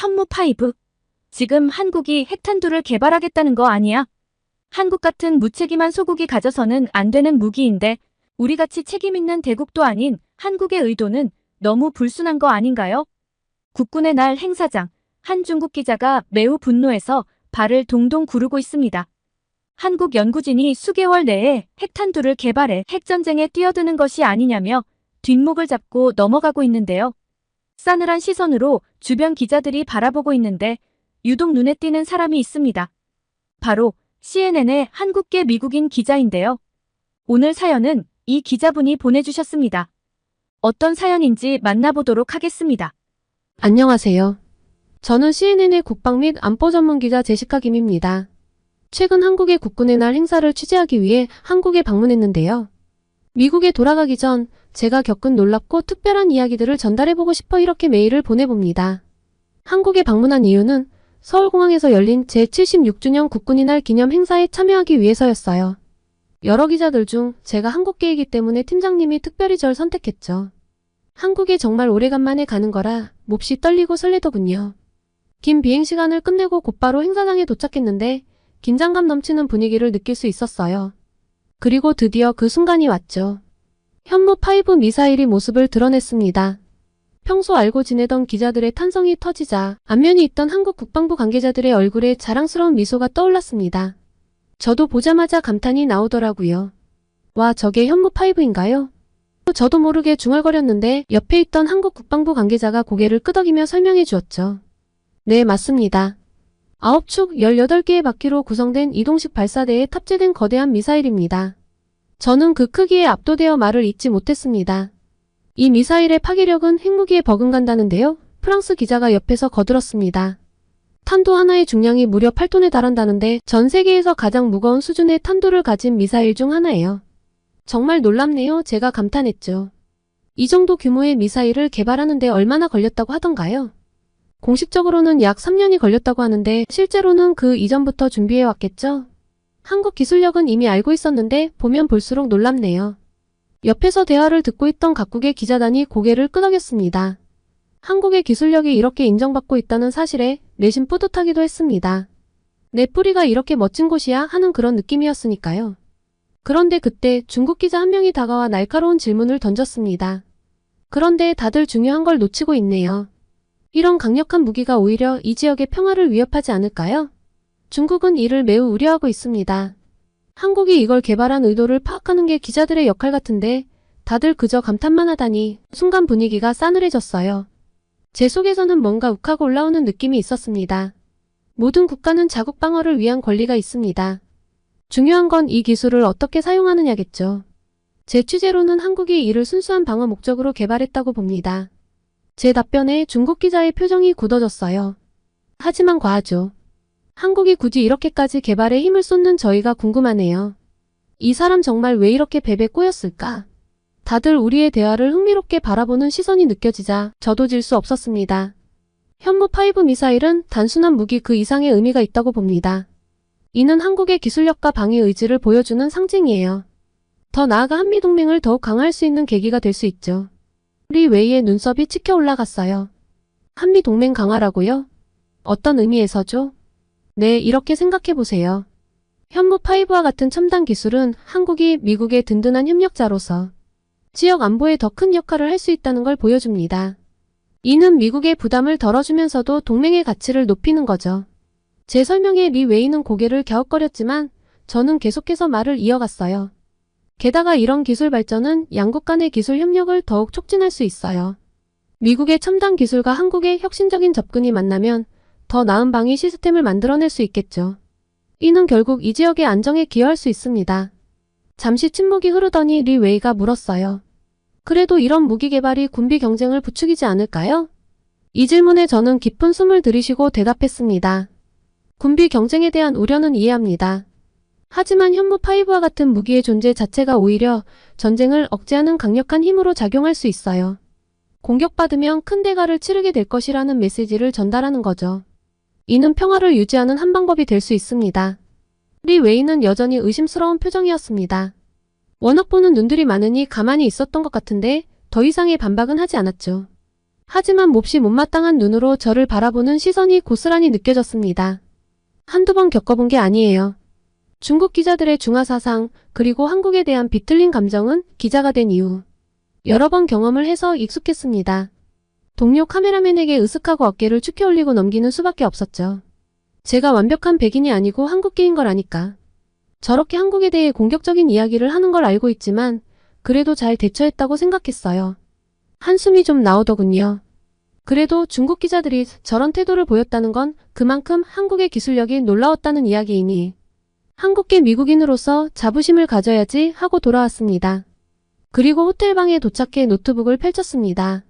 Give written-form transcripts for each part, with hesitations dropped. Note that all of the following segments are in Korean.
현무 파이브. 지금 한국이 핵탄두를 개발하겠다는 거 아니야? 한국 같은 무책임한 소국이 가져서는 안 되는 무기인데 우리같이 책임 있는 대국도 아닌 한국의 의도는 너무 불순한 거 아닌가요? 국군의 날 행사장, 한 중국 기자가 매우 분노해서 발을 동동 구르고 있습니다. 한국 연구진이 수개월 내에 핵탄두를 개발해 핵전쟁에 뛰어드는 것이 아니냐며 뒷목을 잡고 넘어가고 있는데요. 싸늘한 시선으로 주변 기자들이 바라보고 있는데 유독 눈에 띄는 사람이 있습니다. 바로 CNN의 한국계 미국인 기자인데요. 오늘 사연은 이 기자분이 보내주셨습니다. 어떤 사연인지 만나보도록 하겠습니다. 안녕하세요. 저는 CNN의 국방 및 안보 전문 기자 제시카 김입니다. 최근 한국의 국군의 날 행사를 취재하기 위해 한국에 방문했는데요. 미국에 돌아가기 전 제가 겪은 놀랍고 특별한 이야기들을 전달해보고 싶어 이렇게 메일을 보내봅니다. 한국에 방문한 이유는 서울공항에서 열린 제76주년 국군의 날 기념 행사에 참여하기 위해서였어요. 여러 기자들 중 제가 한국계이기 때문에 팀장님이 특별히 절 선택했죠. 한국에 정말 오래간만에 가는 거라 몹시 떨리고 설레더군요. 긴 비행시간을 끝내고 곧바로 행사장에 도착했는데 긴장감 넘치는 분위기를 느낄 수 있었어요. 그리고 드디어 그 순간이 왔죠. 현무5 미사일이 모습을 드러냈습니다. 평소 알고 지내던 기자들의 탄성이 터지자 안면이 있던 한국 국방부 관계자들의 얼굴에 자랑스러운 미소가 떠올랐습니다. 저도 보자마자 감탄이 나오더라고요. 와, 저게 현무5인가요? 저도 모르게 중얼거렸는데 옆에 있던 한국 국방부 관계자가 고개를 끄덕이며 설명해 주었죠. 네, 맞습니다. 9축 18개의 바퀴로 구성된 이동식 발사대에 탑재된 거대한 미사일입니다. 저는 그 크기에 압도되어 말을 잇지 못했습니다. 이 미사일의 파괴력은 핵무기에 버금간다는데요. 프랑스 기자가 옆에서 거들었습니다. 탄두 하나의 중량이 무려 8톤에 달한다는데 전 세계에서 가장 무거운 수준의 탄두를 가진 미사일 중 하나예요. 정말 놀랍네요. 제가 감탄했죠. 이 정도 규모의 미사일을 개발하는 데 얼마나 걸렸다고 하던가요? 공식적으로는 약 3년이 걸렸다고 하는데 실제로는 그 이전부터 준비해왔겠죠? 한국 기술력은 이미 알고 있었는데 보면 볼수록 놀랍네요. 옆에서 대화를 듣고 있던 각국의 기자단이 고개를 끄덕였습니다. 한국의 기술력이 이렇게 인정받고 있다는 사실에 내심 뿌듯하기도 했습니다. 내 뿌리가 이렇게 멋진 곳이야 하는 그런 느낌이었으니까요. 그런데 그때 중국 기자 한 명이 다가와 날카로운 질문을 던졌습니다. 그런데 다들 중요한 걸 놓치고 있네요. 이런 강력한 무기가 오히려 이 지역의 평화를 위협하지 않을까요? 중국은 이를 매우 우려하고 있습니다. 한국이 이걸 개발한 의도를 파악하는 게 기자들의 역할 같은데 다들 그저 감탄만 하다니 순간 분위기가 싸늘해졌어요. 제 속에서는 뭔가 욱하고 올라오는 느낌이 있었습니다. 모든 국가는 자국 방어를 위한 권리가 있습니다. 중요한 건 이 기술을 어떻게 사용하느냐겠죠. 제 취재로는 한국이 이를 순수한 방어 목적으로 개발했다고 봅니다. 제 답변에 중국 기자의 표정이 굳어졌어요. 하지만 과하죠. 한국이 굳이 이렇게까지 개발에 힘을 쏟는 저희가 궁금하네요. 이 사람 정말 왜 이렇게 뱀에 꼬였을까? 다들 우리의 대화를 흥미롭게 바라보는 시선이 느껴지자 저도 질 수 없었습니다. 현무5 미사일은 단순한 무기 그 이상의 의미가 있다고 봅니다. 이는 한국의 기술력과 방위 의지를 보여주는 상징이에요. 더 나아가 한미동맹을 더욱 강화할 수 있는 계기가 될 수 있죠. 리 웨이의 눈썹이 치켜 올라갔어요. 한미동맹 강화라고요? 어떤 의미에서죠? 네, 이렇게 생각해보세요. 현무5와 같은 첨단 기술은 한국이 미국의 든든한 협력자로서 지역 안보에 더 큰 역할을 할 수 있다는 걸 보여줍니다. 이는 미국의 부담을 덜어주면서도 동맹의 가치를 높이는 거죠. 제 설명에 리 웨이는 고개를 갸웃거렸지만 저는 계속해서 말을 이어갔어요. 게다가 이런 기술 발전은 양국 간의 기술 협력을 더욱 촉진할 수 있어요. 미국의 첨단 기술과 한국의 혁신적인 접근이 만나면 더 나은 방위 시스템을 만들어낼 수 있겠죠. 이는 결국 이 지역의 안정에 기여할 수 있습니다. 잠시 침묵이 흐르더니 리 웨이가 물었어요. 그래도 이런 무기 개발이 군비 경쟁을 부추기지 않을까요? 이 질문에 저는 깊은 숨을 들이쉬고 대답했습니다. 군비 경쟁에 대한 우려는 이해합니다. 하지만 현무5와 같은 무기의 존재 자체가 오히려 전쟁을 억제하는 강력한 힘으로 작용할 수 있어요. 공격받으면 큰 대가를 치르게 될 것이라는 메시지를 전달하는 거죠. 이는 평화를 유지하는 한 방법이 될 수 있습니다. 리 웨이는 여전히 의심스러운 표정이었습니다. 워낙 보는 눈들이 많으니 가만히 있었던 것 같은데 더 이상의 반박은 하지 않았죠. 하지만 몹시 못마땅한 눈으로 저를 바라보는 시선이 고스란히 느껴졌습니다. 한두 번 겪어본 게 아니에요. 중국 기자들의 중화사상, 그리고 한국에 대한 비틀린 감정은 기자가 된 이후 여러 번 경험을 해서 익숙했습니다. 동료 카메라맨에게 으쓱하고 어깨를 축혀 올리고 넘기는 수밖에 없었죠. 제가 완벽한 백인이 아니고 한국계인 걸 아니까. 저렇게 한국에 대해 공격적인 이야기를 하는 걸 알고 있지만 그래도 잘 대처했다고 생각했어요. 한숨이 좀 나오더군요. 그래도 중국 기자들이 저런 태도를 보였다는 건 그만큼 한국의 기술력이 놀라웠다는 이야기이니 한국계 미국인으로서 자부심을 가져야지 하고 돌아왔습니다. 그리고 호텔방에 도착해 노트북을 펼쳤습니다.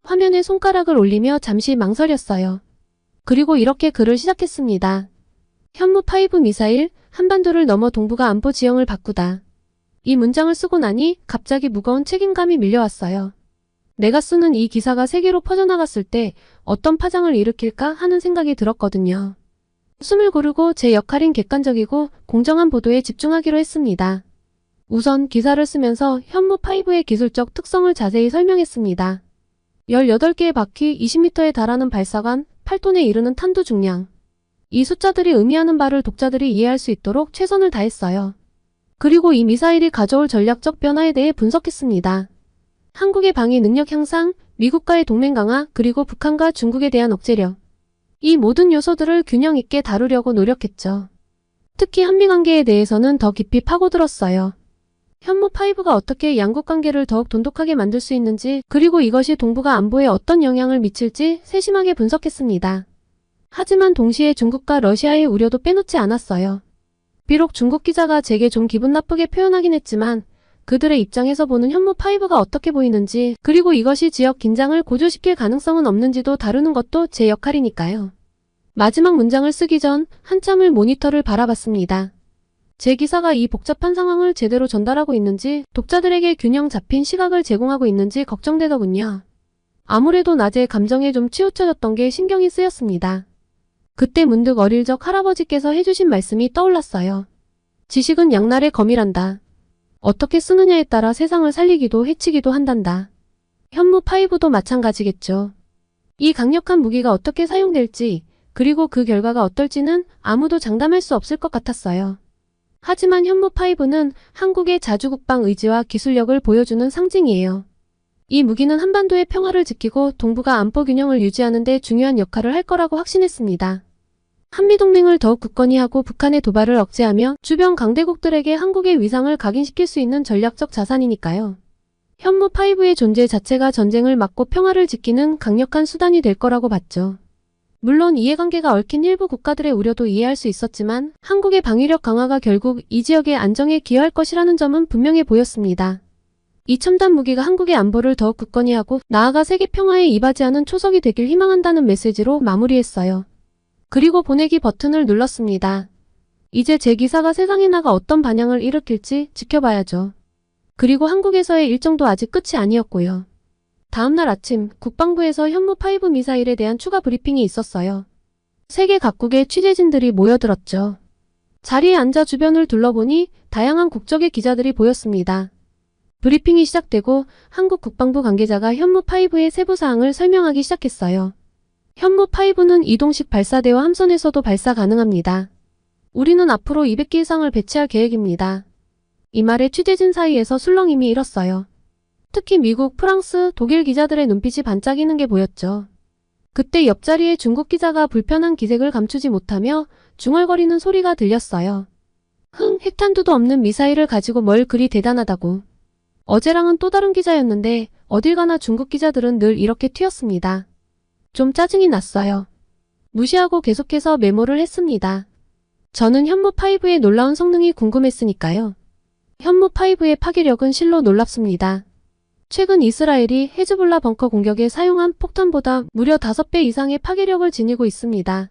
화면에 손가락을 올리며 잠시 망설였어요. 그리고 이렇게 글을 시작했습니다. 현무5 미사일, 한반도를 넘어 동북아 안보 지형을 바꾸다. 이 문장을 쓰고 나니 갑자기 무거운 책임감이 밀려왔어요. 내가 쓰는 이 기사가 세계로 퍼져나갔을 때 어떤 파장을 일으킬까 하는 생각이 들었거든요. 숨을 고르고 제 역할인 객관적이고 공정한 보도에 집중하기로 했습니다. 우선 기사를 쓰면서 현무5의 기술적 특성을 자세히 설명했습니다. 18개의 바퀴 20m에 달하는 발사관, 8톤에 이르는 탄두 중량. 이 숫자들이 의미하는 바를 독자들이 이해할 수 있도록 최선을 다했어요. 그리고 이 미사일이 가져올 전략적 변화에 대해 분석했습니다. 한국의 방위 능력 향상, 미국과의 동맹 강화, 그리고 북한과 중국에 대한 억제력. 이 모든 요소들을 균형 있게 다루려고 노력했죠. 특히 한미 관계에 대해서는 더 깊이 파고들었어요. 현무5가 어떻게 양국 관계를 더욱 돈독하게 만들 수 있는지, 그리고 이것이 동북아 안보에 어떤 영향을 미칠지 세심하게 분석했습니다. 하지만 동시에 중국과 러시아의 우려도 빼놓지 않았어요. 비록 중국 기자가 제게 좀 기분 나쁘게 표현하긴 했지만 그들의 입장에서 보는 현무5가 어떻게 보이는지, 그리고 이것이 지역 긴장을 고조시킬 가능성은 없는지도 다루는 것도 제 역할이니까요. 마지막 문장을 쓰기 전 한참을 모니터를 바라봤습니다. 제 기사가 이 복잡한 상황을 제대로 전달하고 있는지, 독자들에게 균형 잡힌 시각을 제공하고 있는지 걱정되더군요. 아무래도 낮에 감정에 좀 치우쳐졌던 게 신경이 쓰였습니다. 그때 문득 어릴 적 할아버지께서 해주신 말씀이 떠올랐어요. 지식은 양날의 검이란다. 어떻게 쓰느냐에 따라 세상을 살리기도 해치기도 한단다. 현무5도 마찬가지겠죠. 이 강력한 무기가 어떻게 사용될지, 그리고 그 결과가 어떨지는 아무도 장담할 수 없을 것 같았어요. 하지만 현무5는 한국의 자주국방 의지와 기술력을 보여주는 상징이에요. 이 무기는 한반도의 평화를 지키고 동북아 안보 균형을 유지하는 데 중요한 역할을 할 거라고 확신했습니다. 한미동맹을 더욱 굳건히 하고 북한의 도발을 억제하며 주변 강대국들에게 한국의 위상을 각인시킬 수 있는 전략적 자산이니까요. 현무5의 존재 자체가 전쟁을 막고 평화를 지키는 강력한 수단이 될 거라고 봤죠. 물론 이해관계가 얽힌 일부 국가들의 우려도 이해할 수 있었지만 한국의 방위력 강화가 결국 이 지역의 안정에 기여할 것이라는 점은 분명해 보였습니다. 이 첨단 무기가 한국의 안보를 더욱 굳건히 하고 나아가 세계 평화에 이바지하는 초석이 되길 희망한다는 메시지로 마무리했어요. 그리고 보내기 버튼을 눌렀습니다. 이제 제 기사가 세상에 나가 어떤 반향을 일으킬지 지켜봐야죠. 그리고 한국에서의 일정도 아직 끝이 아니었고요. 다음날 아침 국방부에서 현무5 미사일에 대한 추가 브리핑이 있었어요. 세계 각국의 취재진들이 모여들었죠. 자리에 앉아 주변을 둘러보니 다양한 국적의 기자들이 보였습니다. 브리핑이 시작되고 한국 국방부 관계자가 현무5의 세부 사항을 설명하기 시작했어요. 현무5는 이동식 발사대와 함선에서도 발사 가능합니다. 우리는 앞으로 200기 이상을 배치할 계획입니다. 이 말에 취재진 사이에서 술렁임이 일었어요. 특히 미국, 프랑스, 독일 기자들의 눈빛이 반짝이는 게 보였죠. 그때 옆자리에 중국 기자가 불편한 기색을 감추지 못하며 중얼거리는 소리가 들렸어요. 핵탄두도 없는 미사일을 가지고 뭘 그리 대단하다고. 어제랑은 또 다른 기자였는데 어딜 가나 중국 기자들은 늘 이렇게 튀었습니다. 좀 짜증이 났어요. 무시하고 계속해서 메모를 했습니다. 저는 현무5의 놀라운 성능이 궁금했으니까요. 현무5의 파괴력은 실로 놀랍습니다. 최근 이스라엘이 헤즈볼라 벙커 공격에 사용한 폭탄보다 무려 5배 이상의 파괴력을 지니고 있습니다.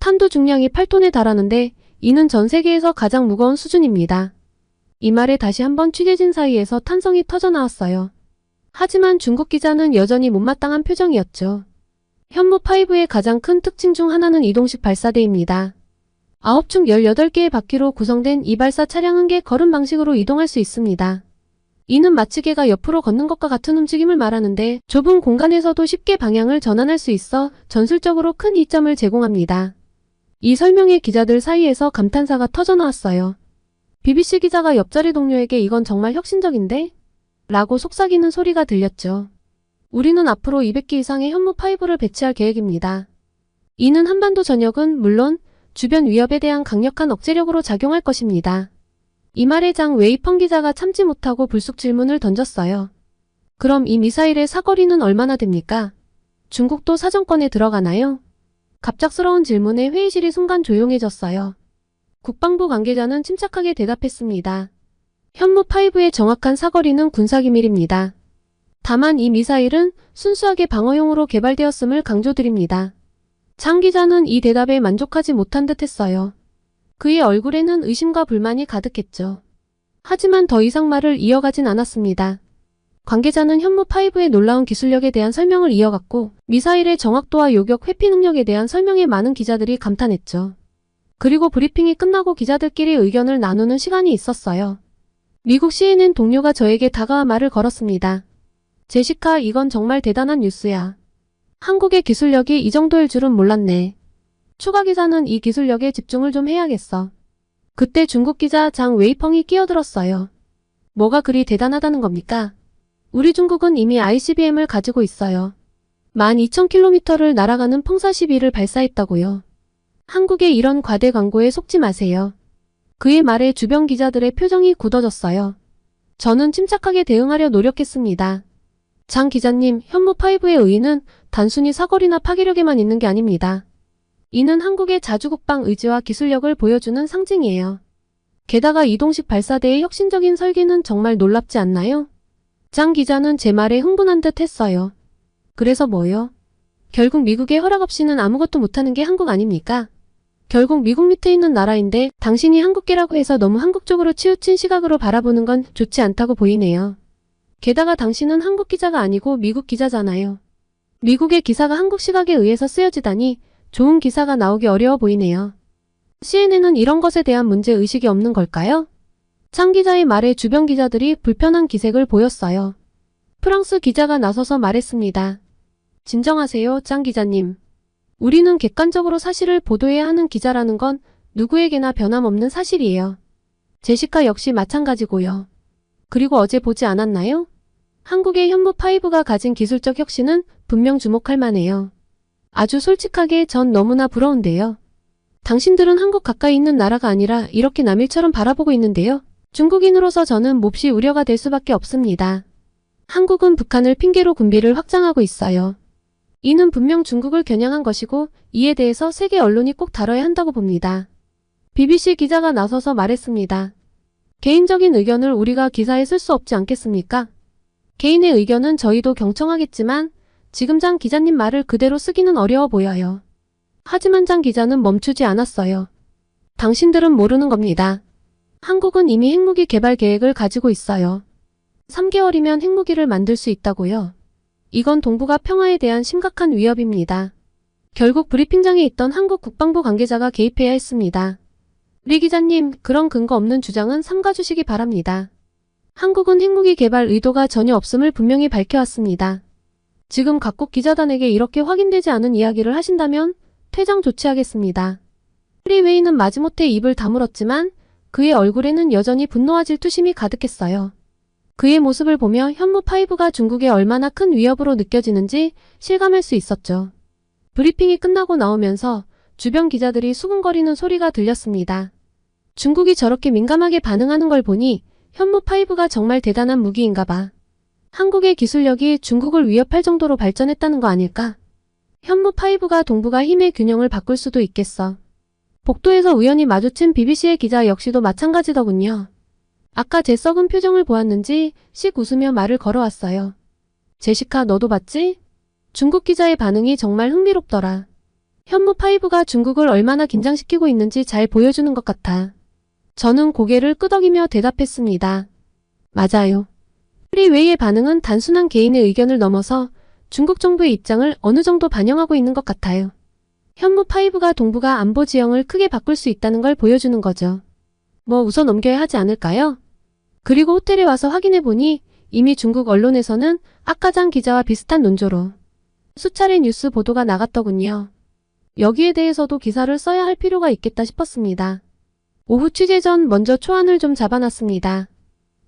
탄두 중량이 8톤에 달하는데 이는 전 세계에서 가장 무거운 수준입니다. 이 말에 다시 한번 취재진 사이에서 탄성이 터져나왔어요. 하지만 중국 기자는 여전히 못마땅한 표정이었죠. 현무5의 가장 큰 특징 중 하나는 이동식 발사대입니다. 9총 18개의 바퀴로 구성된 이 발사 차량은 개 걸음 방식으로 이동할 수 있습니다. 이는 마치 개가 옆으로 걷는 것과 같은 움직임을 말하는데 좁은 공간에서도 쉽게 방향을 전환할 수 있어 전술적으로 큰 이점을 제공합니다. 이 설명에 기자들 사이에서 감탄사가 터져나왔어요. BBC 기자가 옆자리 동료에게 이건 정말 혁신적인데? 라고 속삭이는 소리가 들렸죠. 우리는 앞으로 200기 이상의 현무5를 배치할 계획입니다. 이는 한반도 전역은 물론 주변 위협에 대한 강력한 억제력으로 작용할 것입니다. 이 말에 장 웨이펑 기자가 참지 못하고 불쑥 질문을 던졌어요. 그럼 이 미사일의 사거리는 얼마나 됩니까? 중국도 사정권에 들어가나요? 갑작스러운 질문에 회의실이 순간 조용해졌어요. 국방부 관계자는 침착하게 대답했습니다. 현무5의 정확한 사거리는 군사기밀입니다. 다만 이 미사일은 순수하게 방어용으로 개발되었음을 강조드립니다. 장 기자는 이 대답에 만족하지 못한 듯 했어요. 그의 얼굴에는 의심과 불만이 가득했죠. 하지만 더 이상 말을 이어가진 않았습니다. 관계자는 현무5의 놀라운 기술력에 대한 설명을 이어갔고 미사일의 정확도와 요격 회피 능력에 대한 설명에 많은 기자들이 감탄했죠. 그리고 브리핑이 끝나고 기자들끼리 의견을 나누는 시간이 있었어요. 미국 CNN 동료가 저에게 다가와 말을 걸었습니다. 제시카, 이건 정말 대단한 뉴스야. 한국의 기술력이 이 정도일 줄은 몰랐네. 추가 기자는 이 기술력에 집중을 좀 해야겠어. 그때 중국 기자 장 웨이펑이 끼어들었어요. 뭐가 그리 대단하다는 겁니까? 우리 중국은 이미 ICBM을 가지고 있어요. 12,000km를 날아가는 펑사-12를 발사했다고요. 한국의 이런 과대 광고에 속지 마세요. 그의 말에 주변 기자들의 표정이 굳어졌어요. 저는 침착하게 대응하려 노력했습니다. 장 기자님, 현무5의 의의는 단순히 사거리나 파괴력에만 있는 게 아닙니다. 이는 한국의 자주국방 의지와 기술력을 보여주는 상징이에요. 게다가 이동식 발사대의 혁신적인 설계는 정말 놀랍지 않나요? 장 기자는 제 말에 흥분한 듯 했어요. 그래서 뭐요? 결국 미국의 허락 없이는 아무것도 못하는 게 한국 아닙니까? 결국 미국 밑에 있는 나라인데 당신이 한국계라고 해서 너무 한국적으로 치우친 시각으로 바라보는 건 좋지 않다고 보이네요. 게다가 당신은 한국 기자가 아니고 미국 기자잖아요. 미국의 기사가 한국 시각에 의해서 쓰여지다니 좋은 기사가 나오기 어려워 보이네요. CNN은 이런 것에 대한 문제의식이 없는 걸까요? 장 기자의 말에 주변 기자들이 불편한 기색을 보였어요. 프랑스 기자가 나서서 말했습니다. 진정하세요, 장 기자님. 우리는 객관적으로 사실을 보도해야 하는 기자라는 건 누구에게나 변함없는 사실이에요. 제시카 역시 마찬가지고요. 그리고 어제 보지 않았나요? 한국의 현무5가 가진 기술적 혁신은 분명 주목할 만해요. 아주 솔직하게 전 너무나 부러운데요. 당신들은 한국 가까이 있는 나라가 아니라 이렇게 남일처럼 바라보고 있는데요. 중국인으로서 저는 몹시 우려가 될 수밖에 없습니다. 한국은 북한을 핑계로 군비를 확장하고 있어요. 이는 분명 중국을 겨냥한 것이고 이에 대해서 세계 언론이 꼭 다뤄야 한다고 봅니다. BBC 기자가 나서서 말했습니다. 개인적인 의견을 우리가 기사에 쓸 수 없지 않겠습니까? 개인의 의견은 저희도 경청하겠지만 지금 장 기자님 말을 그대로 쓰기는 어려워 보여요. 하지만 장 기자는 멈추지 않았어요. 당신들은 모르는 겁니다. 한국은 이미 핵무기 개발 계획을 가지고 있어요. 3개월이면 핵무기를 만들 수 있다고요. 이건 동북아 평화에 대한 심각한 위협입니다. 결국 브리핑장에 있던 한국 국방부 관계자가 개입해야 했습니다. 리 기자님, 그런 근거 없는 주장은 삼가주시기 바랍니다. 한국은 핵무기 개발 의도가 전혀 없음을 분명히 밝혀왔습니다. 지금 각국 기자단에게 이렇게 확인되지 않은 이야기를 하신다면 퇴장 조치하겠습니다. 리 웨이는 마지못해 입을 다물었지만 그의 얼굴에는 여전히 분노와 질투심이 가득했어요. 그의 모습을 보며 현무5가 중국에 얼마나 큰 위협으로 느껴지는지 실감할 수 있었죠. 브리핑이 끝나고 나오면서 주변 기자들이 수근거리는 소리가 들렸습니다. 중국이 저렇게 민감하게 반응하는 걸 보니 현무5가 정말 대단한 무기인가 봐. 한국의 기술력이 중국을 위협할 정도로 발전했다는 거 아닐까? 현무5가 동북아 힘의 균형을 바꿀 수도 있겠어. 복도에서 우연히 마주친 BBC의 기자 역시도 마찬가지더군요. 아까 제 썩은 표정을 보았는지 씩 웃으며 말을 걸어왔어요. 제시카, 너도 봤지? 중국 기자의 반응이 정말 흥미롭더라. 현무5가 중국을 얼마나 긴장시키고 있는지 잘 보여주는 것 같아. 저는 고개를 끄덕이며 대답했습니다. 맞아요. 리 웨이의 반응은 단순한 개인의 의견을 넘어서 중국 정부의 입장을 어느 정도 반영하고 있는 것 같아요. 현무5가 동북아 안보 지형을 크게 바꿀 수 있다는 걸 보여주는 거죠. 뭐 웃어 넘겨야 하지 않을까요? 그리고 호텔에 와서 확인해보니 이미 중국 언론에서는 아까장 기자와 비슷한 논조로 수차례 뉴스 보도가 나갔더군요. 여기에 대해서도 기사를 써야 할 필요가 있겠다 싶었습니다. 오후 취재 전 먼저 초안을 좀 잡아놨습니다.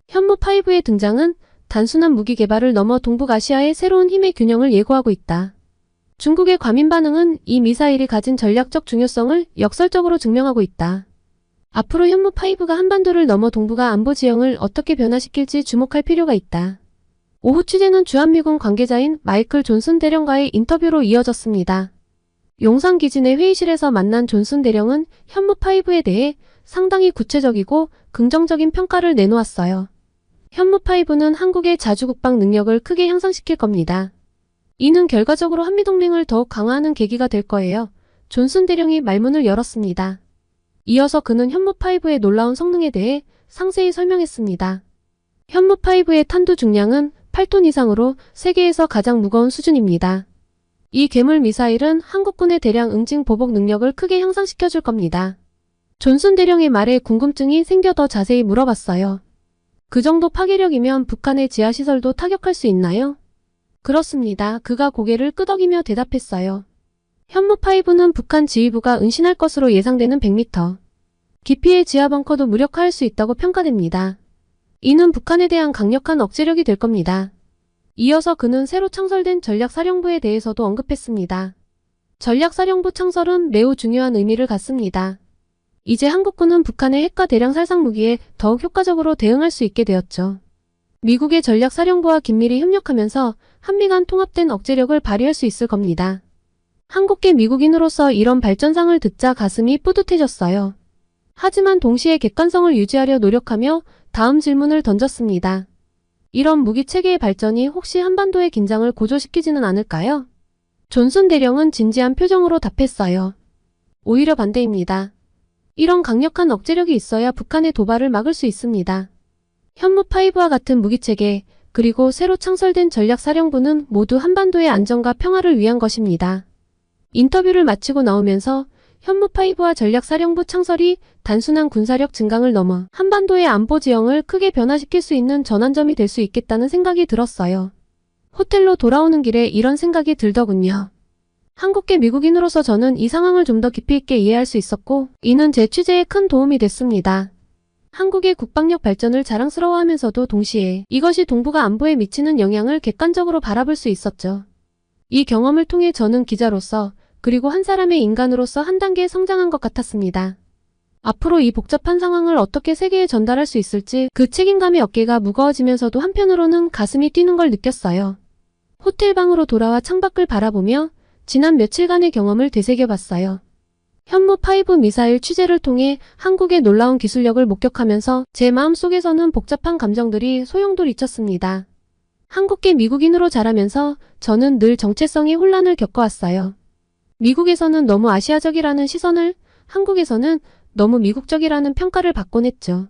현무5의 등장은 단순한 무기 개발을 넘어 동북아시아의 새로운 힘의 균형을 예고하고 있다. 중국의 과민 반응은 이 미사일이 가진 전략적 중요성을 역설적으로 증명하고 있다. 앞으로 현무5가 한반도를 넘어 동북아 안보 지형을 어떻게 변화시킬지 주목할 필요가 있다. 오후 취재는 주한미군 관계자인 마이클 존슨 대령과의 인터뷰로 이어졌습니다. 용산 기지 내 회의실에서 만난 존슨 대령은 현무5에 대해 상당히 구체적이고 긍정적인 평가를 내놓았어요. 현무5는 한국의 자주국방 능력을 크게 향상시킬 겁니다. 이는 결과적으로 한미동맹을 더욱 강화하는 계기가 될 거예요. 존슨 대령이 말문을 열었습니다. 이어서 그는 현무5의 놀라운 성능에 대해 상세히 설명했습니다. 현무5의 탄두 중량은 8톤 이상으로 세계에서 가장 무거운 수준입니다. 이 괴물 미사일은 한국군의 대량 응징 보복 능력을 크게 향상시켜줄 겁니다. 존슨 대령의 말에 궁금증이 생겨 더 자세히 물어봤어요. 그 정도 파괴력이면 북한의 지하시설도 타격할 수 있나요? 그렇습니다. 그가 고개를 끄덕이며 대답했어요. 현무5는 북한 지휘부가 은신할 것으로 예상되는 100m 깊이의 지하 벙커도 무력화할 수 있다고 평가됩니다. 이는 북한에 대한 강력한 억제력이 될 겁니다. 이어서 그는 새로 창설된 전략사령부에 대해서도 언급했습니다. 전략사령부 창설은 매우 중요한 의미를 갖습니다. 이제 한국군은 북한의 핵과 대량 살상 무기에 더욱 효과적으로 대응할 수 있게 되었죠. 미국의 전략사령부와 긴밀히 협력하면서 한미 간 통합된 억제력을 발휘할 수 있을 겁니다. 한국계 미국인으로서 이런 발전상을 듣자 가슴이 뿌듯해졌어요. 하지만 동시에 객관성을 유지하려 노력하며 다음 질문을 던졌습니다. 이런 무기체계의 발전이 혹시 한반도의 긴장을 고조시키지는 않을까요? 존슨 대령은 진지한 표정으로 답했어요. 오히려 반대입니다. 이런 강력한 억제력이 있어야 북한의 도발을 막을 수 있습니다. 현무5와 같은 무기체계, 그리고 새로 창설된 전략사령부는 모두 한반도의 안정과 평화를 위한 것입니다. 인터뷰를 마치고 나오면서 현무5와 전략사령부 창설이 단순한 군사력 증강을 넘어 한반도의 안보 지형을 크게 변화시킬 수 있는 전환점이 될 수 있겠다는 생각이 들었어요. 호텔로 돌아오는 길에 이런 생각이 들더군요. 한국계 미국인으로서 저는 이 상황을 좀 더 깊이 있게 이해할 수 있었고, 이는 제 취재에 큰 도움이 됐습니다. 한국의 국방력 발전을 자랑스러워하면서도 동시에 이것이 동북아 안보에 미치는 영향을 객관적으로 바라볼 수 있었죠. 이 경험을 통해 저는 기자로서 그리고 한 사람의 인간으로서 한 단계 성장한 것 같았습니다. 앞으로 이 복잡한 상황을 어떻게 세계에 전달할 수 있을지 그 책임감에 어깨가 무거워지면서도 한편으로는 가슴이 뛰는 걸 느꼈어요. 호텔 방으로 돌아와 창밖을 바라보며 지난 며칠간의 경험을 되새겨봤어요. 현무5 미사일 취재를 통해 한국의 놀라운 기술력을 목격하면서 제 마음속에서는 복잡한 감정들이 소용돌이쳤습니다. 한국계 미국인으로 자라면서 저는 늘 정체성의 혼란을 겪어왔어요. 미국에서는 너무 아시아적이라는 시선을, 한국에서는 너무 미국적이라는 평가를 받곤 했죠.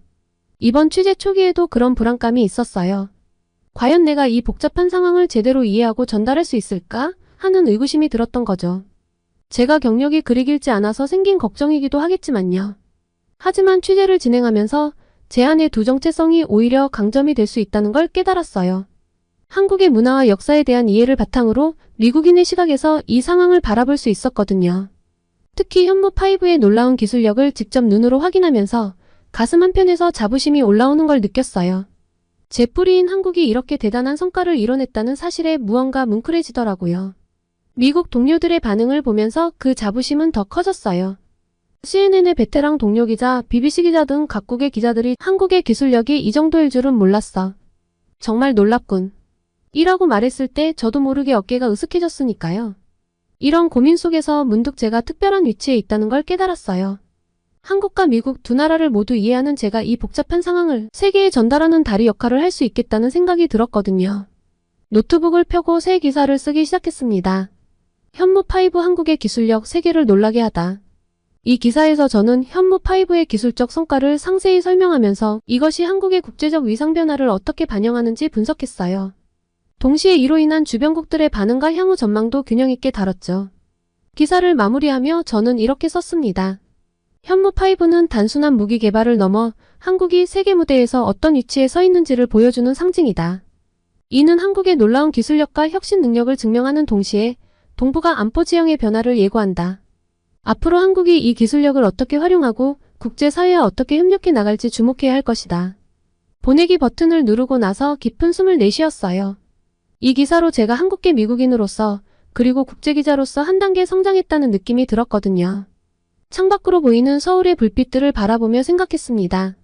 이번 취재 초기에도 그런 불안감이 있었어요. 과연 내가 이 복잡한 상황을 제대로 이해하고 전달할 수 있을까? 하는 의구심이 들었던 거죠. 제가 경력이 그리 길지 않아서 생긴 걱정이기도 하겠지만요. 하지만 취재를 진행하면서 제 안의 두 정체성이 오히려 강점이 될 수 있다는 걸 깨달았어요. 한국의 문화와 역사에 대한 이해를 바탕으로 미국인의 시각에서 이 상황을 바라볼 수 있었거든요. 특히 현무5의 놀라운 기술력을 직접 눈으로 확인하면서 가슴 한편에서 자부심이 올라오는 걸 느꼈어요. 제 뿌리인 한국이 이렇게 대단한 성과를 이뤄냈다는 사실에 무언가 뭉클해지더라고요. 미국 동료들의 반응을 보면서 그 자부심은 더 커졌어요. CNN의 베테랑 동료 기자, BBC 기자 등 각국의 기자들이 한국의 기술력이 이 정도일 줄은 몰랐어. 정말 놀랍군. 이라고 말했을 때 저도 모르게 어깨가 으쓱해졌으니까요. 이런 고민 속에서 문득 제가 특별한 위치에 있다는 걸 깨달았어요. 한국과 미국 두 나라를 모두 이해하는 제가 이 복잡한 상황을 세계에 전달하는 다리 역할을 할 수 있겠다는 생각이 들었거든요. 노트북을 펴고 새 기사를 쓰기 시작했습니다. 현무5 한국의 기술력 세계를 놀라게 하다. 이 기사에서 저는 현무5의 기술적 성과를 상세히 설명하면서 이것이 한국의 국제적 위상 변화를 어떻게 반영하는지 분석했어요. 동시에 이로 인한 주변국들의 반응과 향후 전망도 균형 있게 다뤘죠. 기사를 마무리하며 저는 이렇게 썼습니다. 현무5는 단순한 무기 개발을 넘어 한국이 세계 무대에서 어떤 위치에 서 있는지를 보여주는 상징이다. 이는 한국의 놀라운 기술력과 혁신 능력을 증명하는 동시에 동북아 안보 지형의 변화를 예고한다. 앞으로 한국이 이 기술력을 어떻게 활용하고 국제사회와 어떻게 협력해 나갈지 주목해야 할 것이다. 보내기 버튼을 누르고 나서 깊은 숨을 내쉬었어요. 이 기사로 제가 한국계 미국인으로서 그리고 국제기자로서 한 단계 성장했다는 느낌이 들었거든요. 창밖으로 보이는 서울의 불빛들을 바라보며 생각했습니다.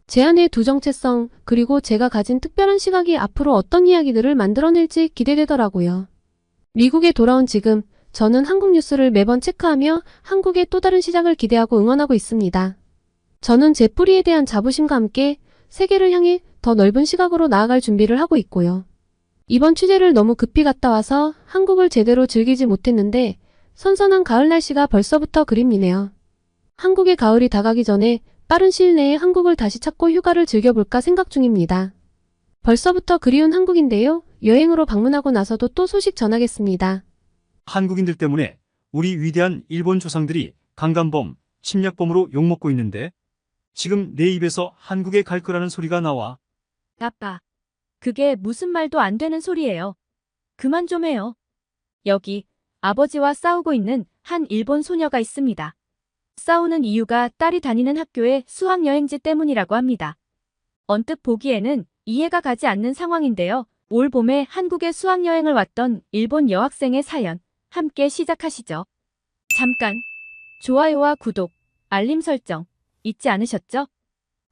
제 안의 두 정체성, 그리고 제가 가진 특별한 시각이 앞으로 어떤 이야기들을 만들어낼지 기대되더라고요. 미국에 돌아온 지금, 저는 한국 뉴스를 매번 체크하며 한국의 또 다른 시작을 기대하고 응원하고 있습니다. 저는 제 뿌리에 대한 자부심과 함께 세계를 향해 더 넓은 시각으로 나아갈 준비를 하고 있고요. 이번 취재를 너무 급히 갔다 와서 한국을 제대로 즐기지 못했는데 선선한 가을 날씨가 벌써부터 그립네요. 한국의 가을이 다가기 전에 빠른 시일 내에 한국을 다시 찾고 휴가를 즐겨볼까 생각 중입니다. 벌써부터 그리운 한국인데요. 여행으로 방문하고 나서도 또 소식 전하겠습니다. 한국인들 때문에 우리 위대한 일본 조상들이 강간범, 침략범으로 욕먹고 있는데 지금 내 입에서 한국에 갈 거라는 소리가 나와. 아빠, 그게 무슨 말도 안 되는 소리예요. 그만 좀 해요. 여기 아버지와 싸우고 있는 한 일본 소녀가 있습니다. 싸우는 이유가 딸이 다니는 학교의 수학여행지 때문이라고 합니다. 언뜻 보기에는 이해가 가지 않는 상황인데요. 올 봄에 한국에 수학여행을 왔던 일본 여학생의 사연, 함께 시작하시죠. 잠깐, 좋아요와 구독, 알림 설정 잊지 않으셨죠?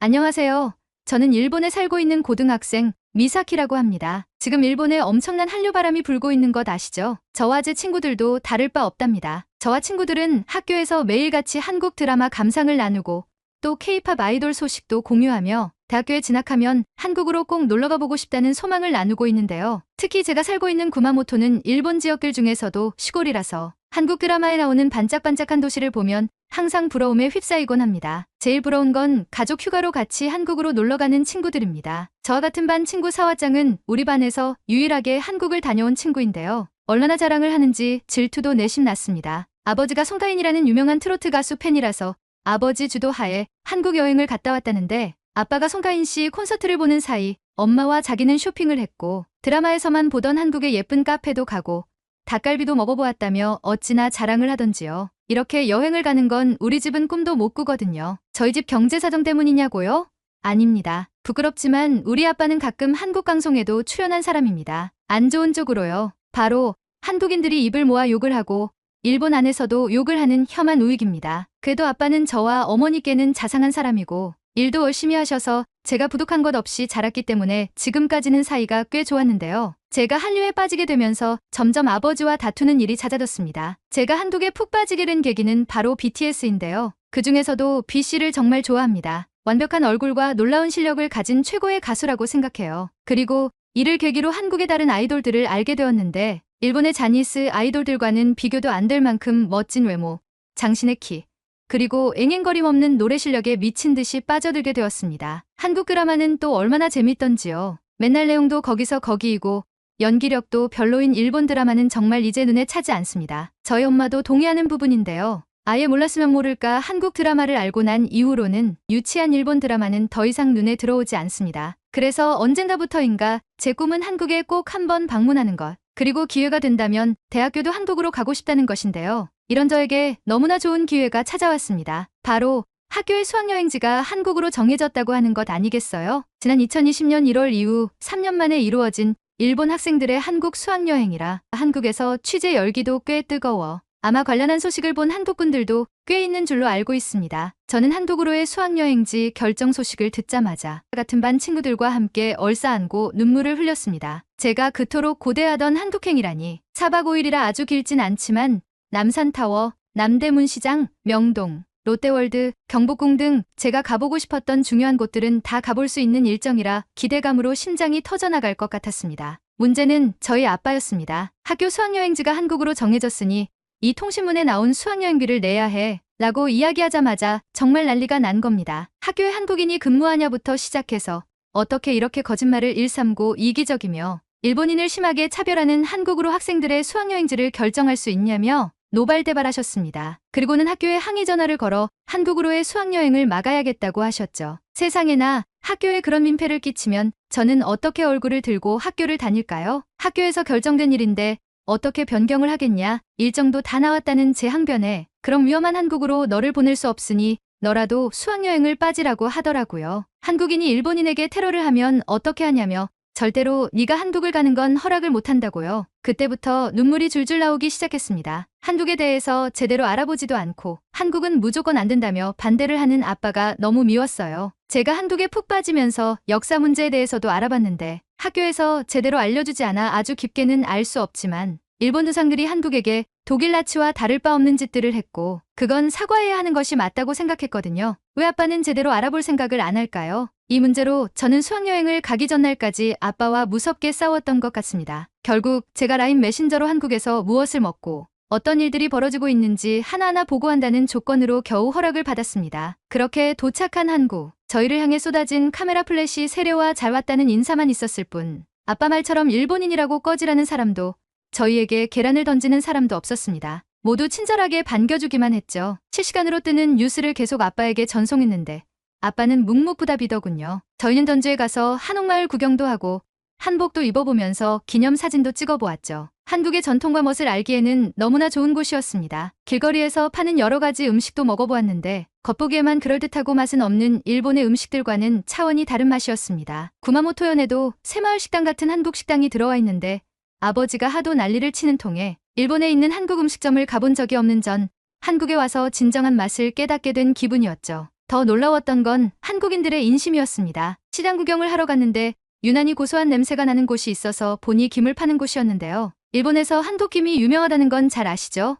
안녕하세요. 저는 일본에 살고 있는 고등학생 미사키라고 합니다. 지금 일본에 엄청난 한류바람이 불고 있는 것 아시죠? 저와 제 친구들도 다를 바 없답니다. 저와 친구들은 학교에서 매일같이 한국 드라마 감상을 나누고 또 K-팝 아이돌 소식도 공유하며 대학교에 진학하면 한국으로 꼭 놀러가 보고 싶다는 소망을 나누고 있는데요. 특히 제가 살고 있는 구마모토는 일본 지역들 중에서도 시골이라서 한국 드라마에 나오는 반짝반짝한 도시를 보면 항상 부러움에 휩싸이곤 합니다. 제일 부러운 건 가족 휴가로 같이 한국으로 놀러가는 친구들입니다. 저와 같은 반 친구 사와짱은 우리 반에서 유일하게 한국을 다녀온 친구인데요. 얼마나 자랑을 하는지 질투도 내심 났습니다. 아버지가 송가인이라는 유명한 트로트 가수 팬이라서 아버지 주도하에 한국 여행을 갔다 왔다는데 아빠가 송가인 씨 콘서트를 보는 사이 엄마와 자기는 쇼핑을 했고 드라마에서만 보던 한국의 예쁜 카페도 가고 닭갈비도 먹어보았다며 어찌나 자랑을 하던지요. 이렇게 여행을 가는 건 우리 집은 꿈도 못 꾸거든요. 저희 집 경제 사정 때문이냐고요? 아닙니다. 부끄럽지만 우리 아빠는 가끔 한국 방송에도 출연한 사람입니다. 안 좋은 쪽으로요. 바로 한국인들이 입을 모아 욕을 하고 일본 안에서도 욕을 하는 혐한 우익입니다. 그래도 아빠는 저와 어머니께는 자상한 사람이고 일도 열심히 하셔서 제가 부족한 것 없이 자랐기 때문에 지금까지는 사이가 꽤 좋았는데요. 제가 한류에 빠지게 되면서 점점 아버지와 다투는 일이 잦아졌습니다. 제가 한국에 푹 빠지게 된 계기는 바로 BTS인데요. 그 중에서도 B씨를 정말 좋아합니다. 완벽한 얼굴과 놀라운 실력을 가진 최고의 가수라고 생각해요. 그리고 이를 계기로 한국의 다른 아이돌들을 알게 되었는데 일본의 자니스 아이돌들과는 비교도 안 될 만큼 멋진 외모, 장신의 키, 그리고 앵앵거림 없는 노래 실력에 미친 듯이 빠져들게 되었습니다. 한국 드라마는 또 얼마나 재밌던지요. 맨날 내용도 거기서 거기이고 연기력도 별로인 일본 드라마는 정말 이제 눈에 차지 않습니다. 저희 엄마도 동의하는 부분인데요. 아예 몰랐으면 모를까 한국 드라마를 알고 난 이후로는 유치한 일본 드라마는 더 이상 눈에 들어오지 않습니다. 그래서 언젠가부터인가 제 꿈은 한국에 꼭 한번 방문하는 것. 그리고 기회가 된다면 대학교도 한국으로 가고 싶다는 것인데요. 이런 저에게 너무나 좋은 기회가 찾아왔습니다. 바로 학교의 수학여행지가 한국으로 정해졌다고 하는 것 아니겠어요? 지난 2020년 1월 이후 3년 만에 이루어진 일본 학생들의 한국 수학여행이라 한국에서 취재 열기도 꽤 뜨거워 아마 관련한 소식을 본 한국분들도 꽤 있는 줄로 알고 있습니다. 저는 한국으로의 수학여행지 결정 소식을 듣자마자 같은 반 친구들과 함께 얼싸안고 눈물을 흘렸습니다. 제가 그토록 고대하던 한국행이라니 4박 5일이라 아주 길진 않지만 남산타워, 남대문시장, 명동, 롯데월드, 경복궁 등 제가 가보고 싶었던 중요한 곳들은 다 가볼 수 있는 일정이라 기대감으로 심장이 터져나갈 것 같았습니다. 문제는 저희 아빠였습니다. 학교 수학여행지가 한국으로 정해졌으니 이 통신문에 나온 수학여행비를 내야 해 라고 이야기하자마자 정말 난리가 난 겁니다. 학교에 한국인이 근무하냐부터 시작해서 어떻게 이렇게 거짓말을 일삼고 이기적이며 일본인을 심하게 차별하는 한국으로 학생들의 수학여행지를 결정할 수 있냐며 노발대발하셨습니다. 그리고는 학교에 항의 전화를 걸어 한국으로의 수학여행을 막아야겠다고 하셨죠. 세상에나 학교에 그런 민폐를 끼치면 저는 어떻게 얼굴을 들고 학교를 다닐까요? 학교에서 결정된 일인데 어떻게 변경을 하겠냐? 일정도 다 나왔다는 제 항변에 그럼 위험한 한국으로 너를 보낼 수 없으니 너라도 수학여행을 빠지라고 하더라고요. 한국인이 일본인에게 테러를 하면 어떻게 하냐며 절대로 네가 한국을 가는 건 허락을 못한다고요. 그때부터 눈물이 줄줄 나오기 시작했습니다. 한국에 대해서 제대로 알아보지도 않고 한국은 무조건 안 된다며 반대를 하는 아빠가 너무 미웠어요. 제가 한국에 푹 빠지면서 역사 문제에 대해서도 알아봤는데 학교에서 제대로 알려주지 않아 아주 깊게는 알 수 없지만 일본 두상들이 한국에게 독일 나치와 다를 바 없는 짓들을 했고 그건 사과해야 하는 것이 맞다고 생각했거든요. 왜 아빠는 제대로 알아볼 생각을 안 할까요? 이 문제로 저는 수학여행을 가기 전날까지 아빠와 무섭게 싸웠던 것 같습니다. 결국 제가 라인 메신저로 한국에서 무엇을 먹고 어떤 일들이 벌어지고 있는지 하나하나 보고한다는 조건으로 겨우 허락을 받았습니다. 그렇게 도착한 한국, 저희를 향해 쏟아진 카메라 플래시 세례와 잘 왔다는 인사만 있었을 뿐 아빠 말처럼 일본인이라고 꺼지라는 사람도 저희에게 계란을 던지는 사람도 없었습니다. 모두 친절하게 반겨주기만 했죠. 실시간으로 뜨는 뉴스를 계속 아빠에게 전송했는데 아빠는 묵묵부답이더군요. 저희는 던주에 가서 한옥마을 구경도 하고 한복도 입어보면서 기념사진도 찍어보았죠. 한국의 전통과 멋을 알기에는 너무나 좋은 곳이었습니다. 길거리에서 파는 여러 가지 음식도 먹어보았는데 겉보기에만 그럴듯하고 맛은 없는 일본의 음식들과는 차원이 다른 맛이었습니다. 구마모토현에도 새마을 식당 같은 한국 식당이 들어와 있는데 아버지가 하도 난리를 치는 통에 일본에 있는 한국 음식점을 가본 적이 없는 전 한국에 와서 진정한 맛을 깨닫게 된 기분이었죠. 더 놀라웠던 건 한국인들의 인심이었습니다. 시장 구경을 하러 갔는데 유난히 고소한 냄새가 나는 곳이 있어서 보니 김을 파는 곳이었는데요. 일본에서 한국김이 유명하다는 건 잘 아시죠?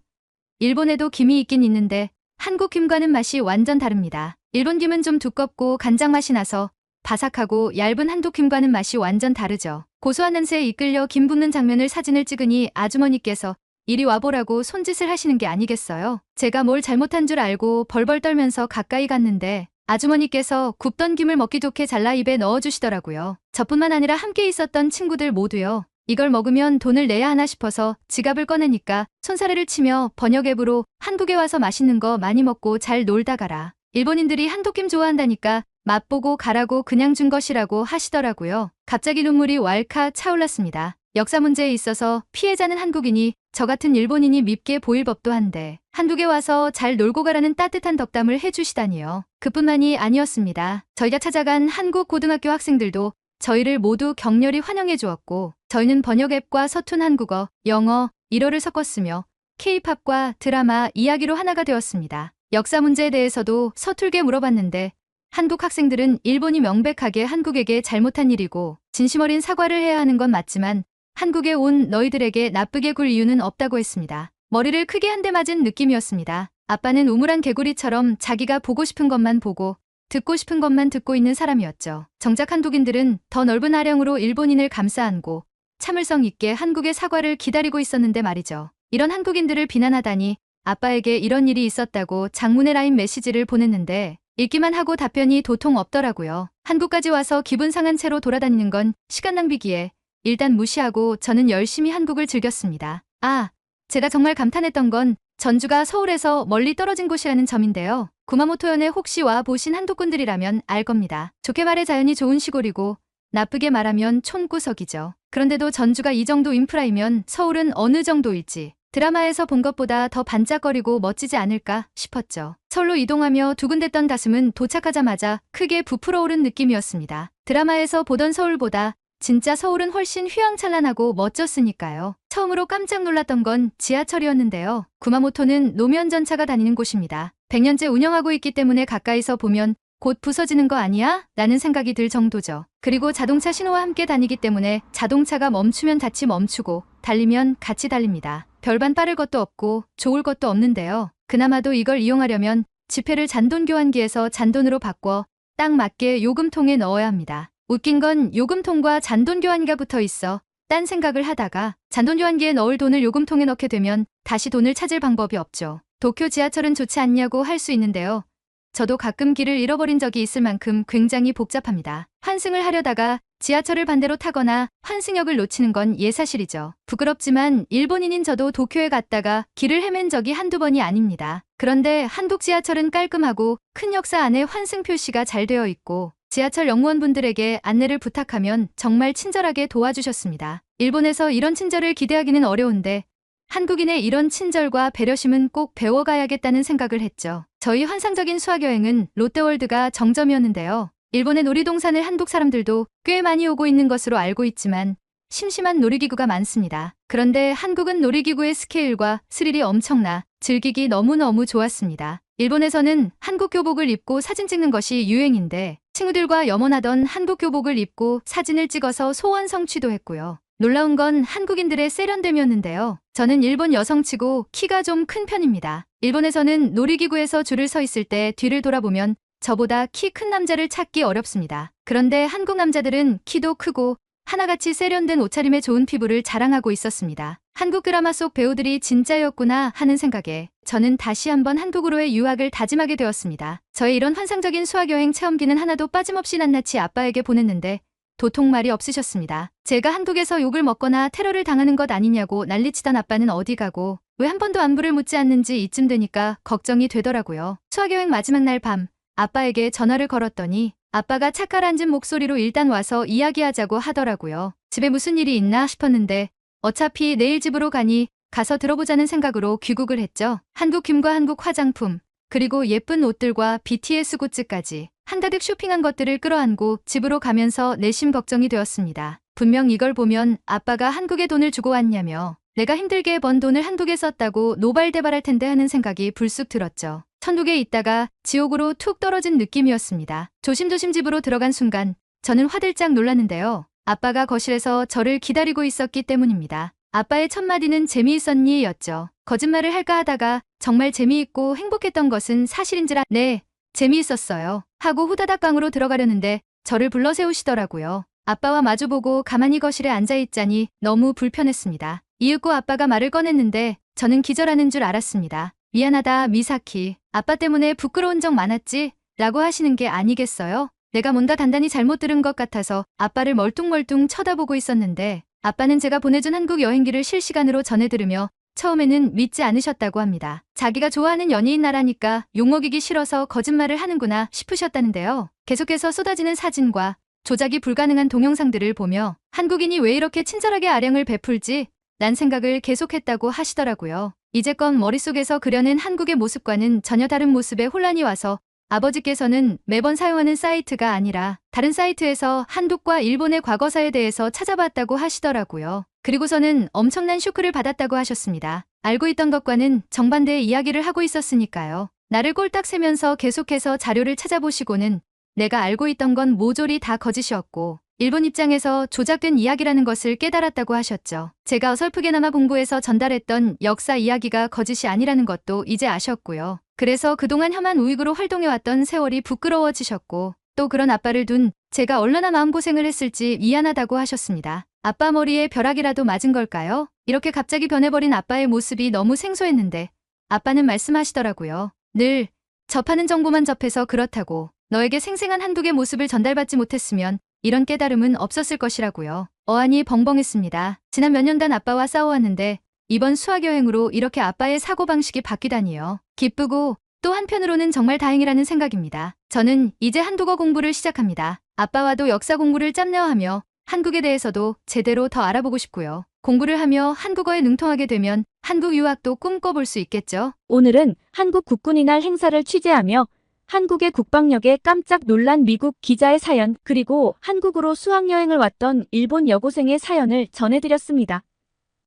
일본에도 김이 있긴 있는데 한국 김과는 맛이 완전 다릅니다. 일본 김은 좀 두껍고 간장 맛이 나서 바삭하고 얇은 한국 김과는 맛이 완전 다르죠. 고소한 냄새에 이끌려 김 붓는 장면을 사진을 찍으니 아주머니께서 이리 와보라고 손짓을 하시는 게 아니겠어요? 제가 뭘 잘못한 줄 알고 벌벌 떨면서 가까이 갔는데 아주머니께서 굽던 김을 먹기 좋게 잘라 입에 넣어주시더라고요. 저뿐만 아니라 함께 있었던 친구들 모두요. 이걸 먹으면 돈을 내야 하나 싶어서 지갑을 꺼내니까 손사래를 치며 번역 앱으로 한국에 와서 맛있는 거 많이 먹고 잘 놀다 가라. 일본인들이 한국김 좋아한다니까 맛보고 가라고 그냥 준 것이라고 하시더라고요. 갑자기 눈물이 왈칵 차올랐습니다. 역사 문제에 있어서 피해자는 한국인이 저 같은 일본인이 밉게 보일 법도 한데 한국에 와서 잘 놀고 가라는 따뜻한 덕담을 해주시다니요. 그뿐만이 아니었습니다. 저희가 찾아간 한국 고등학교 학생들도 저희를 모두 격렬히 환영해 주었고 저희는 번역 앱과 서툰 한국어, 영어, 일어를 섞었으며 K-팝과 드라마, 이야기로 하나가 되었습니다. 역사 문제에 대해서도 서툴게 물어봤는데 한국 학생들은 일본이 명백하게 한국에게 잘못한 일이고 진심 어린 사과를 해야 하는 건 맞지만 한국에 온 너희들에게 나쁘게 굴 이유는 없다고 했습니다. 머리를 크게 한 대 맞은 느낌이었습니다. 아빠는 우물한 개구리처럼 자기가 보고 싶은 것만 보고 듣고 싶은 것만 듣고 있는 사람이었죠. 정작 한국인들은 더 넓은 아령으로 일본인을 감싸 안고 참을성 있게 한국의 사과를 기다리고 있었는데 말이죠. 이런 한국인들을 비난하다니 아빠에게 이런 일이 있었다고 장문의 라인 메시지를 보냈는데 읽기만 하고 답변이 도통 없더라고요. 한국까지 와서 기분 상한 채로 돌아다니는 건 시간 낭비기에 일단 무시하고 저는 열심히 한국을 즐겼습니다. 아, 제가 정말 감탄했던 건 전주가 서울에서 멀리 떨어진 곳이라는 점인데요. 구마모토현에 혹시 와 보신 한국분들이라면 알 겁니다. 좋게 말해 자연이 좋은 시골이고 나쁘게 말하면 촌구석이죠. 그런데도 전주가 이 정도 인프라이면 서울은 어느 정도일지 드라마에서 본 것보다 더 반짝거리고 멋지지 않을까 싶었죠. 서울로 이동하며 두근댔던 가슴은 도착하자마자 크게 부풀어 오른 느낌이었습니다. 드라마에서 보던 서울보다 진짜 서울은 훨씬 휘황찬란하고 멋졌으니까요. 처음으로 깜짝 놀랐던 건 지하철이었는데요. 구마모토는 노면 전차가 다니는 곳입니다. 100년째 운영하고 있기 때문에 가까이서 보면 곧 부서지는 거 아니야? 라는 생각이 들 정도죠. 그리고 자동차 신호와 함께 다니기 때문에 자동차가 멈추면 같이 멈추고 달리면 같이 달립니다. 별반 빠를 것도 없고 좋을 것도 없는데요. 그나마도 이걸 이용하려면 지폐를 잔돈 교환기에서 잔돈으로 바꿔 딱 맞게 요금통에 넣어야 합니다. 웃긴 건 요금통과 잔돈 교환기가 붙어 있어 딴 생각을 하다가 잔돈 교환기에 넣을 돈을 요금통에 넣게 되면 다시 돈을 찾을 방법이 없죠. 도쿄 지하철은 좋지 않냐고 할 수 있는데요. 저도 가끔 길을 잃어버린 적이 있을 만큼 굉장히 복잡합니다. 환승을 하려다가 지하철을 반대로 타거나 환승역을 놓치는 건 예사실이죠. 부끄럽지만 일본인인 저도 도쿄에 갔다가 길을 헤맨 적이 한두 번이 아닙니다. 그런데 한국 지하철은 깔끔하고 큰 역사 안에 환승 표시가 잘 되어 있고 지하철 역무원분들에게 안내를 부탁하면 정말 친절하게 도와주셨습니다. 일본에서 이런 친절을 기대하기는 어려운데 한국인의 이런 친절과 배려심은 꼭 배워가야겠다는 생각을 했죠. 저희 환상적인 수학여행은 롯데월드가 정점이었는데요. 일본의 놀이동산을 한국 사람들도 꽤 많이 오고 있는 것으로 알고 있지만 심심한 놀이기구가 많습니다. 그런데 한국은 놀이기구의 스케일과 스릴이 엄청나 즐기기 너무너무 좋았습니다. 일본에서는 한국 교복을 입고 사진 찍는 것이 유행인데 친구들과 염원하던 한국 교복을 입고 사진을 찍어서 소원 성취도 했고요. 놀라운 건 한국인들의 세련됨이었는데요. 저는 일본 여성치고 키가 좀 큰 편입니다. 일본에서는 놀이기구에서 줄을 서 있을 때 뒤를 돌아보면 저보다 키 큰 남자를 찾기 어렵습니다. 그런데 한국 남자들은 키도 크고 하나같이 세련된 옷차림에 좋은 피부를 자랑하고 있었습니다. 한국 드라마 속 배우들이 진짜였구나 하는 생각에 저는 다시 한번 한국으로의 유학을 다짐하게 되었습니다. 저의 이런 환상적인 수학여행 체험기는 하나도 빠짐없이 낱낱이 아빠에게 보냈는데 도통 말이 없으셨습니다. 제가 한국에서 욕을 먹거나 테러를 당하는 것 아니냐고 난리치던 아빠는 어디 가고 왜 한 번도 안부를 묻지 않는지 이쯤 되니까 걱정이 되더라고요. 수학여행 마지막 날 밤 아빠에게 전화를 걸었더니 아빠가 차 가라앉은 목소리로 일단 와서 이야기하자고 하더라고요. 집에 무슨 일이 있나 싶었는데 어차피 내일 집으로 가니 가서 들어보자는 생각으로 귀국을 했죠. 한국 김과 한국 화장품 그리고 예쁜 옷들과 BTS 굿즈까지 한가득 쇼핑한 것들을 끌어안고 집으로 가면서 내심 걱정이 되었습니다. 분명 이걸 보면 아빠가 한국에 돈을 주고 왔냐며 내가 힘들게 번 돈을 한국에 썼다고 노발대발할 텐데 하는 생각이 불쑥 들었죠. 천국에 있다가 지옥으로 툭 떨어진 느낌이었습니다. 조심조심 집으로 들어간 순간 저는 화들짝 놀랐는데요. 아빠가 거실에서 저를 기다리고 있었기 때문입니다. 아빠의 첫 마디는 재미있었니? 였죠. 거짓말을 할까 하다가 정말 재미있고 행복했던 것은 사실인지라 네, 재미있었어요. 하고 후다닥 방으로 들어가려는데 저를 불러 세우시더라고요. 아빠와 마주보고 가만히 거실에 앉아있자니 너무 불편했습니다. 이윽고 아빠가 말을 꺼냈는데 저는 기절하는 줄 알았습니다. 미안하다 미사키. 아빠 때문에 부끄러운 적 많았지? 라고 하시는 게 아니겠어요? 내가 뭔가 단단히 잘못 들은 것 같아서 아빠를 멀뚱멀뚱 쳐다보고 있었는데 아빠는 제가 보내준 한국 여행기를 실시간으로 전해 들으며 처음에는 믿지 않으셨다고 합니다. 자기가 좋아하는 연예인 나라니까 욕먹이기 싫어서 거짓말을 하는구나 싶으셨다는데요. 계속해서 쏟아지는 사진과 조작이 불가능한 동영상들을 보며 한국인이 왜 이렇게 친절하게 아량을 베풀지? 란 생각을 계속했다고 하시더라고요. 이제껏 머릿속에서 그려낸 한국의 모습과는 전혀 다른 모습에 혼란이 와서 아버지께서는 매번 사용하는 사이트가 아니라 다른 사이트에서 한국과 일본의 과거사에 대해서 찾아봤다고 하시더라고요. 그리고서는 엄청난 쇼크를 받았다고 하셨습니다. 알고 있던 것과는 정반대의 이야기를 하고 있었으니까요. 나를 꼴딱 세면서 계속해서 자료를 찾아보시고는 내가 알고 있던 건 모조리 다 거짓이었고 일본 입장에서 조작된 이야기라는 것을 깨달았다고 하셨죠. 제가 어설프게나마 공부해서 전달했던 역사 이야기가 거짓이 아니라는 것도 이제 아셨고요. 그래서 그동안 혐한 우익으로 활동해왔던 세월이 부끄러워지셨고 또 그런 아빠를 둔 제가 얼마나 마음고생을 했을지 미안하다고 하셨습니다. 아빠 머리에 벼락이라도 맞은 걸까요? 이렇게 갑자기 변해버린 아빠의 모습이 너무 생소했는데 아빠는 말씀하시더라고요. 늘 접하는 정보만 접해서 그렇다고 너에게 생생한 한국의 모습을 전달받지 못했으면 이런 깨달음은 없었을 것이라고요. 어안이 벙벙했습니다. 지난 몇 년간 아빠와 싸워왔는데 이번 수학여행으로 이렇게 아빠의 사고방식이 바뀌다니요. 기쁘고 또 한편으로는 정말 다행이라는 생각입니다. 저는 이제 한국어 공부를 시작합니다. 아빠와도 역사 공부를 짬내어하며 한국에 대해서도 제대로 더 알아보고 싶고요. 공부를 하며 한국어에 능통하게 되면 한국 유학도 꿈꿔볼 수 있겠죠. 오늘은 한국 국군의 날 행사를 취재하며 한국의 국방력에 깜짝 놀란 미국 기자의 사연 그리고 한국으로 수학여행을 왔던 일본 여고생의 사연을 전해드렸습니다.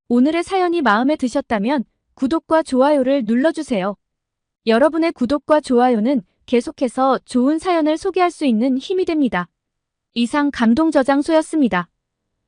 오늘의 사연이 마음에 드셨다면 구독과 좋아요를 눌러주세요. 여러분의 구독과 좋아요는 계속해서 좋은 사연을 소개할 수 있는 힘이 됩니다. 이상 감동저장소였습니다.